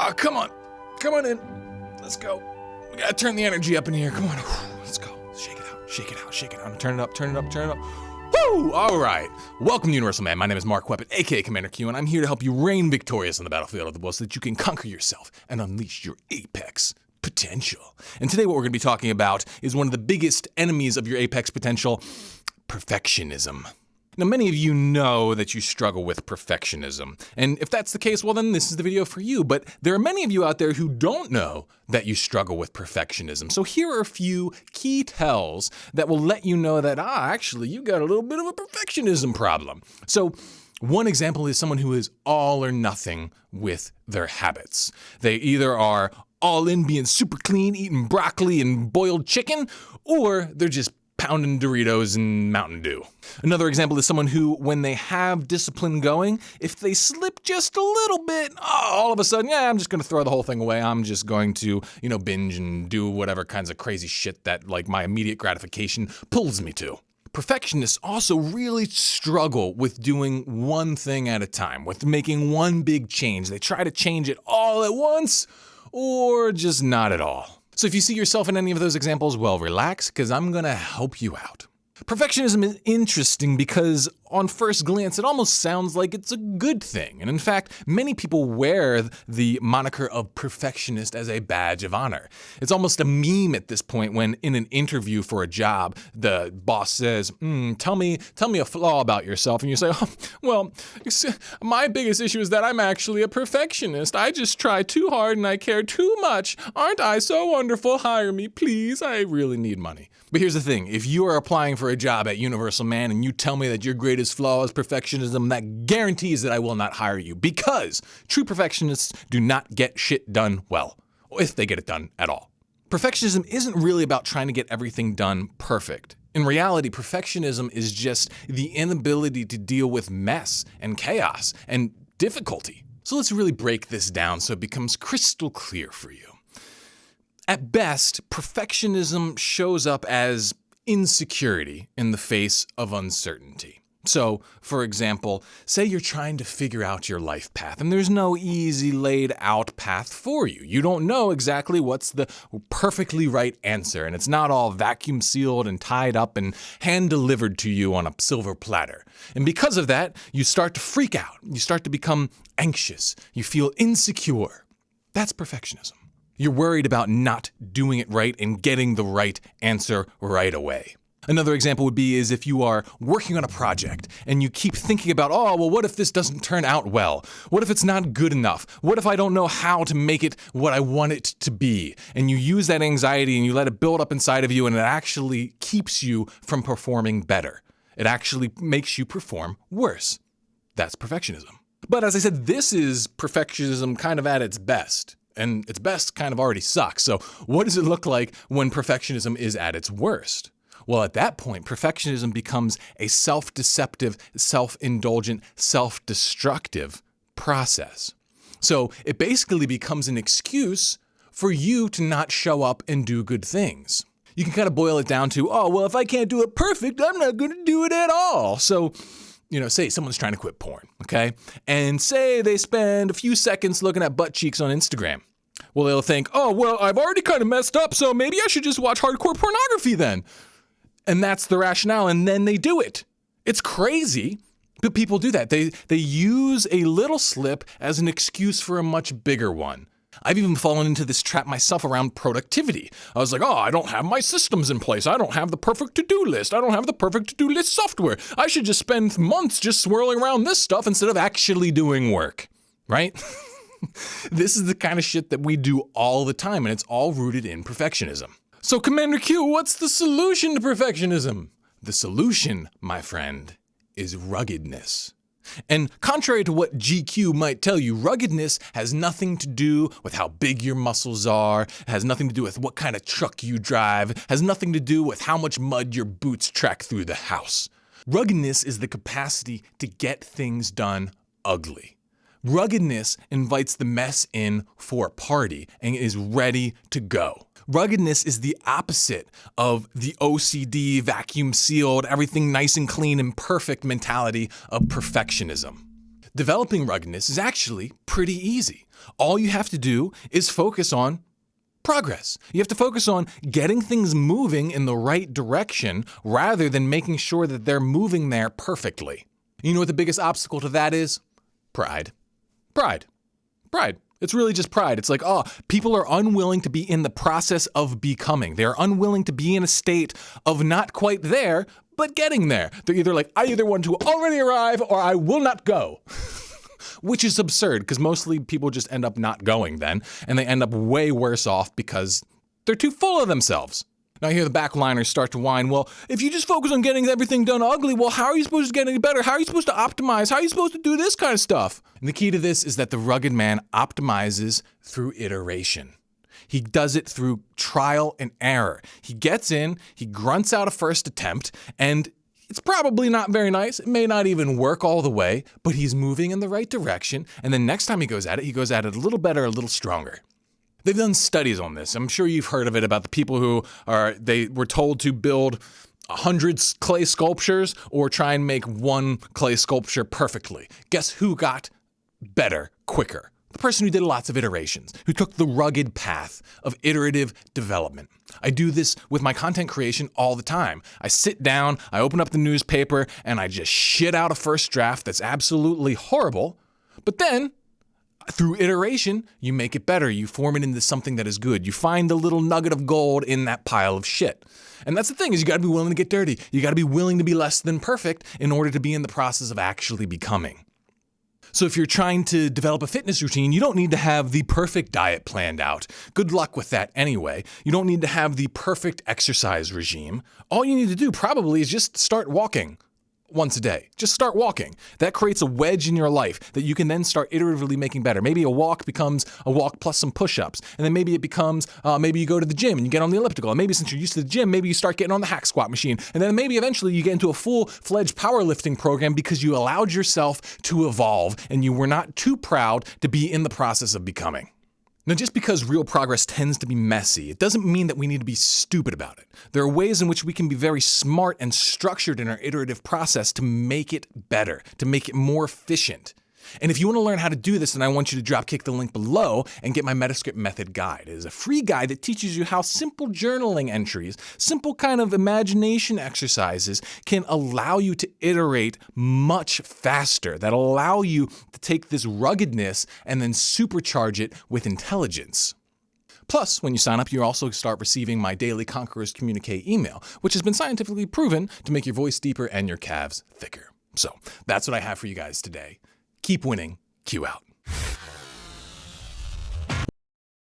Oh, come on. Come on in. Let's go. We gotta turn the energy up in here. Come on. Let's go. Shake it out. Shake it out. Shake it out. Turn it up. Turn it up. Turn it up. Woo! All right. Welcome to Universal Man. My name is Mark Weapon, aka Commander Q, and I'm here to help you reign victorious on the battlefield of the will so that you can conquer yourself and unleash your apex potential. And today what we're going to be talking about is one of the biggest enemies of your apex potential, perfectionism. Now, many of you know that you struggle with perfectionism. And if that's the case, well, then this is the video for you. But there are many of you out there who don't know that you struggle with perfectionism. So here are a few key tells that will let you know that, actually, you got a little bit of a perfectionism problem. So one example is someone who is all or nothing with their habits. They either are all in being super clean, eating broccoli and boiled chicken, or they're just pounding Doritos and Mountain Dew. Another example is someone who, when they have discipline going, if they slip just a little bit, all of a sudden, I'm just going to throw the whole thing away. I'm just going to, binge and do whatever kinds of crazy shit that, my immediate gratification pulls me to. Perfectionists also really struggle with doing one thing at a time, with making one big change. They try to change it all at once, or just not at all. So if you see yourself in any of those examples, well, relax, because I'm going to help you out. Perfectionism is interesting because on first glance, it almost sounds like it's a good thing. And in fact, many people wear the moniker of perfectionist as a badge of honor. It's almost a meme at this point when in an interview for a job, the boss says, tell me a flaw about yourself. And you say, my biggest issue is that I'm actually a perfectionist. I just try too hard and I care too much. Aren't I so wonderful? Hire me, please. I really need money. But here's the thing. If you are applying for a job at Universal Man and you tell me that your greatest flaw is perfectionism, that guarantees that I will not hire you, because true perfectionists do not get shit done well, if they get it done at all. Perfectionism isn't really about trying to get everything done perfect. In reality, perfectionism is just the inability to deal with mess and chaos and difficulty. So let's really break this down so it becomes crystal clear for you. At best, perfectionism shows up as insecurity in the face of uncertainty. So, for example, say you're trying to figure out your life path and there's no easy laid out path for you. You don't know exactly what's the perfectly right answer, and it's not all vacuum sealed and tied up and hand delivered to you on a silver platter. And because of that, you start to freak out. You start to become anxious. You feel insecure. That's perfectionism. You're worried about not doing it right and getting the right answer right away. Another example would be is if you are working on a project and you keep thinking about, what if this doesn't turn out well? What if it's not good enough? What if I don't know how to make it what I want it to be? And you use that anxiety and you let it build up inside of you, and it actually keeps you from performing better. It actually makes you perform worse. That's perfectionism. But as I said, this is perfectionism kind of at its best. And its best kind of already sucks. So what does it look like when perfectionism is at its worst? Well, at that point, perfectionism becomes a self-deceptive, self-indulgent, self-destructive process. So it basically becomes an excuse for you to not show up and do good things. You can kind of boil it down to, if I can't do it perfect, I'm not going to do it at all. So say someone's trying to quit porn, okay? And say they spend a few seconds looking at butt cheeks on Instagram. Well, they'll think, I've already kind of messed up, so maybe I should just watch hardcore pornography then. And that's the rationale, and then they do it. It's crazy, but people do that. They use a little slip as an excuse for a much bigger one. I've even fallen into this trap myself around productivity. I was like, I don't have my systems in place. I don't have the perfect to-do list. I don't have the perfect to-do list software. I should just spend months just swirling around this stuff instead of actually doing work, right? This is the kind of shit that we do all the time, and it's all rooted in perfectionism. So, Commander Q, what's the solution to perfectionism? The solution, my friend, is ruggedness. And contrary to what GQ might tell you, ruggedness has nothing to do with how big your muscles are, has nothing to do with what kind of truck you drive, has nothing to do with how much mud your boots track through the house. Ruggedness is the capacity to get things done ugly. Ruggedness invites the mess in for a party and is ready to go. Ruggedness is the opposite of the OCD, vacuum sealed, everything nice and clean and perfect mentality of perfectionism. Developing ruggedness is actually pretty easy. All you have to do is focus on progress. You have to focus on getting things moving in the right direction rather than making sure that they're moving there perfectly. You know what the biggest obstacle to that is? Pride. Pride. It's really just pride. It's like, people are unwilling to be in the process of becoming. They're unwilling to be in a state of not quite there, but getting there. They're either like, I either want to already arrive or I will not go. Which is absurd because mostly people just end up not going then, and they end up way worse off because they're too full of themselves. Now I hear the backliners start to whine, well, if you just focus on getting everything done ugly, well, how are you supposed to get any better? How are you supposed to optimize? How are you supposed to do this kind of stuff? And the key to this is that the rugged man optimizes through iteration. He does it through trial and error. He gets in, he grunts out a first attempt, and it's probably not very nice. It may not even work all the way, but he's moving in the right direction. And then next time he goes at it a little better, a little stronger. They've done studies on this. I'm sure you've heard of it about the people who they were told to build 100 clay sculptures or try and make one clay sculpture perfectly. Guess who got better quicker? The person who did lots of iterations, who took the rugged path of iterative development. I do this with my content creation all the time. I sit down, I open up the newspaper, and I just shit out a first draft that's absolutely horrible. But then, through iteration, you make it better. You form it into something that is good. You find the little nugget of gold in that pile of shit. And that's the thing, is you gotta be willing to get dirty. You gotta be willing to be less than perfect in order to be in the process of actually becoming. So if you're trying to develop a fitness routine, you don't need to have the perfect diet planned out. Good luck with that anyway. You don't need to have the perfect exercise regime. All you need to do probably is just start walking once a day. Just start walking. That creates a wedge in your life that you can then start iteratively making better. Maybe a walk becomes a walk plus some push-ups. And then maybe it becomes, maybe you go to the gym and you get on the elliptical. And maybe since you're used to the gym, maybe you start getting on the hack squat machine. And then maybe eventually you get into a full-fledged powerlifting program because you allowed yourself to evolve and you were not too proud to be in the process of becoming. Now, just because real progress tends to be messy, it doesn't mean that we need to be stupid about it. There are ways in which we can be very smart and structured in our iterative process to make it better, to make it more efficient. And if you want to learn how to do this, then I want you to dropkick the link below and get my Metascript Method Guide. It is a free guide that teaches you how simple journaling entries, simple kind of imagination exercises can allow you to iterate much faster, that allow you to take this ruggedness and then supercharge it with intelligence. Plus, when you sign up, you also start receiving my daily Conquerors Communique email, which has been scientifically proven to make your voice deeper and your calves thicker. So that's what I have for you guys today. Keep winning. Q out.